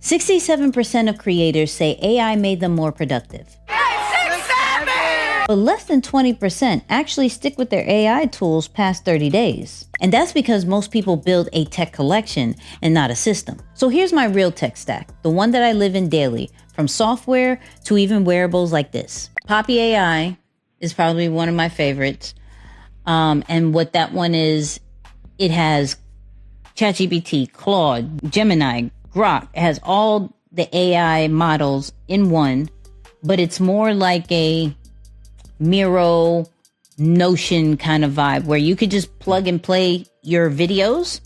67% of creators say AI made them more productive. But less than 20% actually stick with their AI tools past 30 days. And that's because most people build a tech collection and not a system. So here's my real tech stack, the one that I live in daily, from software to even wearables like this. Poppy AI is probably one of my favorites. And what that one is, it has ChatGPT, Claude, Gemini, Grok. It has all the AI models in one, but it's more like a Miro, Notion kind of vibe where you could just plug and play your videos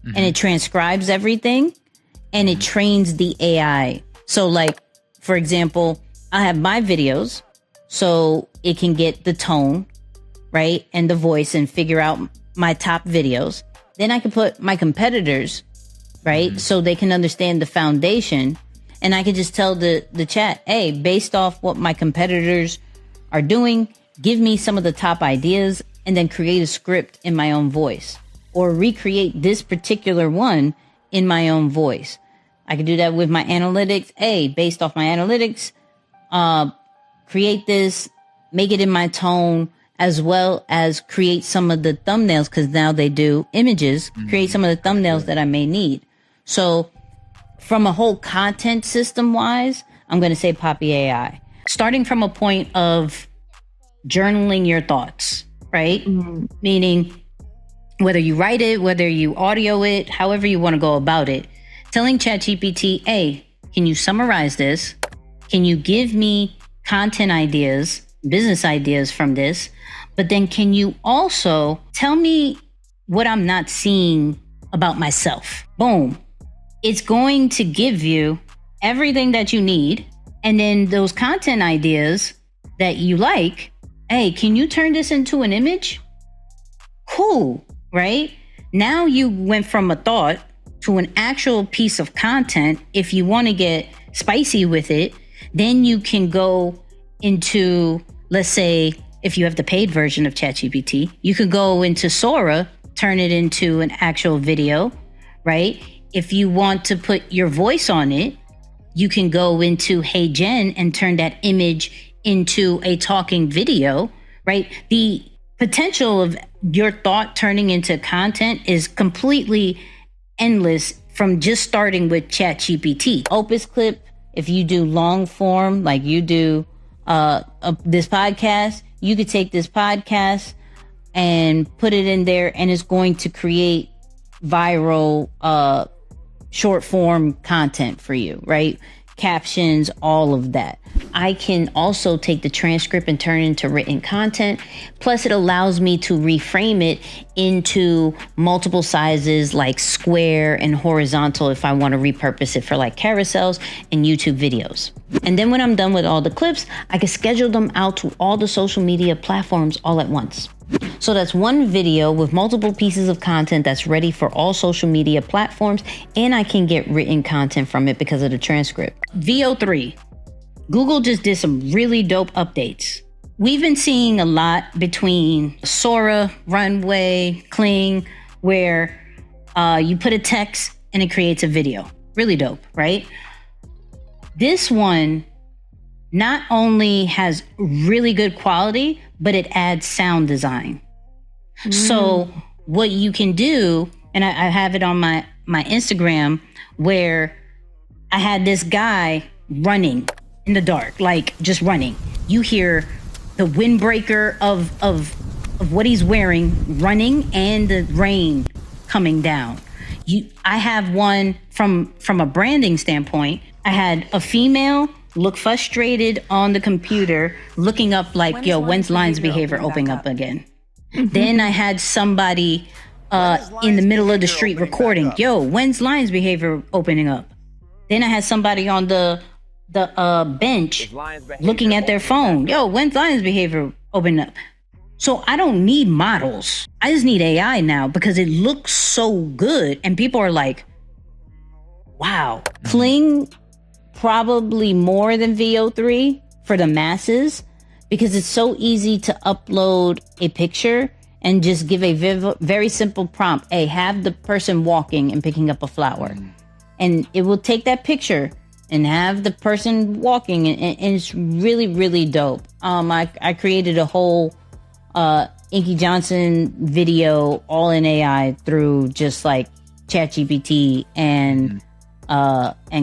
and it transcribes everything and it trains the AI. So like, for example, I have my videos so it can get the tone, right? And the voice and figure out my top videos. Then I can put my competitors, right? So they can understand the foundation. And I can just tell the chat, hey, based off what my competitors are doing, give me some of the top ideas and then create a script in my own voice or recreate this particular one in my own voice. I can do that with my analytics. Hey, based off my analytics, create this, make it in my tone, as well as create some of the thumbnails, because now they do images, create some of the thumbnails that I may need. So from a whole content system wise, I'm going to say Poppy AI. Starting from a point of journaling your thoughts, right? Meaning whether you write it, whether you audio it, however you want to go about it, telling ChatGPT, hey, can you summarize this? Can you give me content ideas, business ideas from this? But then can you also tell me what I'm not seeing about myself? Boom. It's going to give you everything that you need. And then those content ideas that you like, hey, can you turn this into an image? Cool, right? Now you went from a thought to an actual piece of content. If you want to get spicy with it, then you can go into, let's say, if you have the paid version of ChatGPT, you could go into Sora, turn it into an actual video, right? If you want to put your voice on it, you can go into Hey Jen and turn that image into a talking video, right? The potential of your thought turning into content is completely endless from just starting with ChatGPT. Opus clip, if you do long form, like you do this podcast, you could take this podcast and put it in there and it's going to create viral short form content for you, right? Captions, all of that. I can also take the transcript and turn it into written content. Plus it allows me to reframe it into multiple sizes like square and horizontal if I want to repurpose it for like carousels and YouTube videos. And then when I'm done with all the clips, I can schedule them out to all the social media platforms all at once. So that's one video with multiple pieces of content that's ready for all social media platforms, and I can get written content from it because of the transcript. VO3. Google just did some really dope updates. We've been seeing a lot between Sora, Runway, Kling, where you put a text and it creates a video. Really dope, right? This one not only has really good quality, but it adds sound design. So what you can do, and I have it on my Instagram, where I had this guy running in the dark, like just running. You hear the windbreaker of what he's wearing running and the rain coming down. I have one from a branding standpoint. I had a female look frustrated on the computer, looking up like, when's Lines Behavior opening up again? Then I had somebody in the middle of the street recording, when's Lines Behavior opening up? Then I had somebody on the bench looking at their phone, when's Lines Behavior opening up? So I don't need models. I just need AI now because it looks so good. And people are like, wow. Kling probably more than VO3 for the masses because it's so easy to upload a picture and just give a very simple prompt. Hey, have the person walking and picking up a flower. and it will take that picture and have the person walking, and it's really, really dope. I created a whole Inky Johnson video all in AI through just like ChatGPT and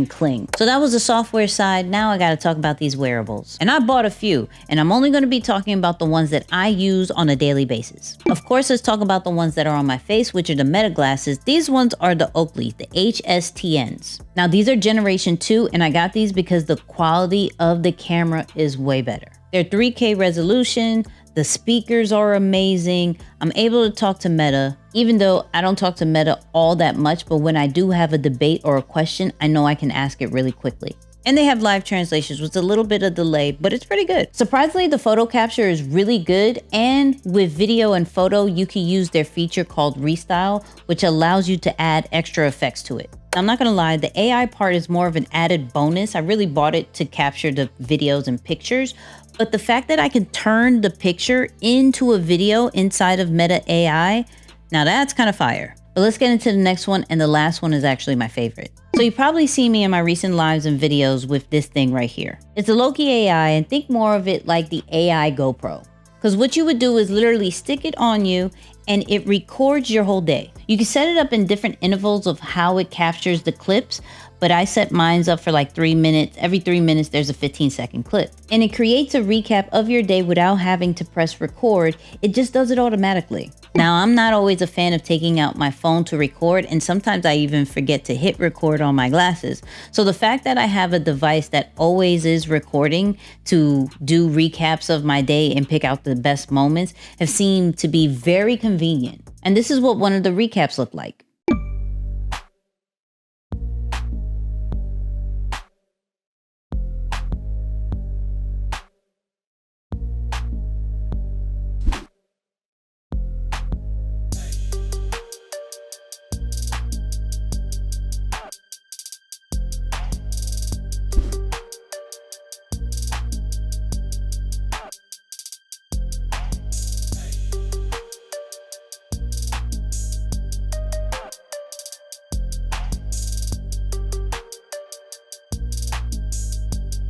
Kling. So that was the software side. Now I got to talk about these wearables. And I bought a few, and I'm only going to be talking about the ones that I use on a daily basis. Of course, let's talk about the ones that are on my face, which are the Meta glasses. These ones are the Oakley, the HSTNs. Now these are generation 2, and I got these because the quality of the camera is way better. They're 3K resolution. The speakers are amazing. I'm able to talk to Meta, even though I don't talk to Meta all that much, but when I do have a debate or a question, I know I can ask it really quickly. And they have live translations with a little bit of delay, but it's pretty good. Surprisingly, the photo capture is really good. And with video and photo, you can use their feature called Restyle, which allows you to add extra effects to it. I'm not gonna lie, the AI part is more of an added bonus. I really bought it to capture the videos and pictures, but the fact that I can turn the picture into a video inside of Meta AI, now that's kind of fire. But let's get into the next one, and the last one is actually my favorite. So you probably see me in my recent lives and videos with this thing right here. It's a Looki AI, and think more of it like the AI GoPro. Because what you would do is literally stick it on you and it records your whole day. You can set it up in different intervals of how it captures the clips, but I set mine up for like 3 minutes. Every 3 minutes, there's a 15-second clip. And it creates a recap of your day without having to press record. It just does it automatically. Now, I'm not always a fan of taking out my phone to record, and sometimes I even forget to hit record on my glasses. So the fact that I have a device that always is recording to do recaps of my day and pick out the best moments have seemed to be very convenient. And this is what one of the recaps look like.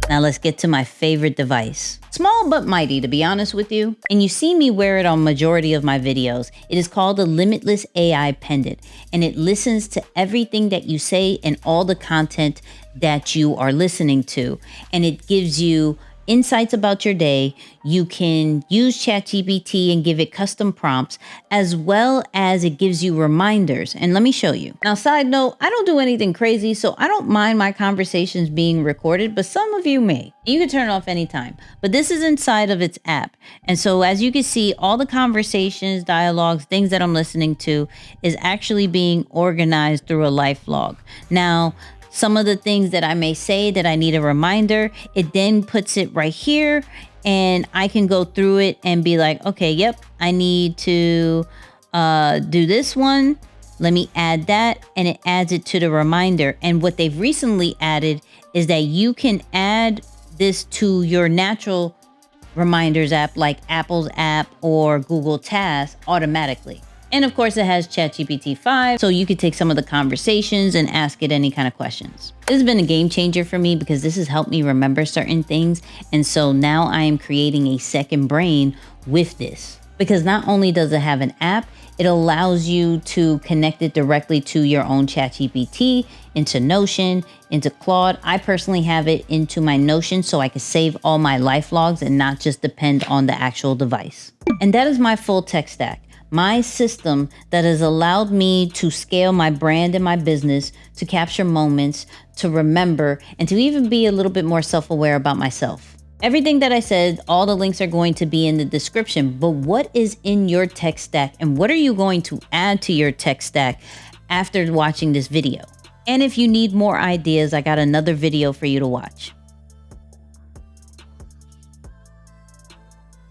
Now let's get to my favorite device. Small but mighty, to be honest with you. And you see me wear it on majority of my videos. It is called the Limitless AI Pendant, and it listens to everything that you say and all the content that you are listening to. And it gives you insights about your day. You can use ChatGPT and give it custom prompts, as well as it gives you reminders. And let me show you. Now, side note, I don't do anything crazy, so I don't mind my conversations being recorded, but some of you may. You can turn it off anytime, but this is inside of its app. And so as you can see, all the conversations, dialogues, things that I'm listening to is actually being organized through a life log. Now, some of the things that I may say that I need a reminder, it then puts it right here, and I can go through it and be like, okay, yep, I need to do this one. Let me add that, and it adds it to the reminder. And what they've recently added is that you can add this to your natural reminders app like Apple's app or Google Tasks automatically. And of course, it has ChatGPT 5, so you could take some of the conversations and ask it any kind of questions. This has been a game changer for me because this has helped me remember certain things. And so now I am creating a second brain with this, because not only does it have an app, it allows you to connect it directly to your own ChatGPT, into Notion, into Claude. I personally have it into my Notion so I can save all my life logs and not just depend on the actual device. And that is my full tech stack. My system that has allowed me to scale my brand and my business, to capture moments, to remember, and to even be a little bit more self-aware about myself. Everything that I said, all the links are going to be in the description, but what is in your tech stack and what are you going to add to your tech stack after watching this video? And if you need more ideas, I got another video for you to watch.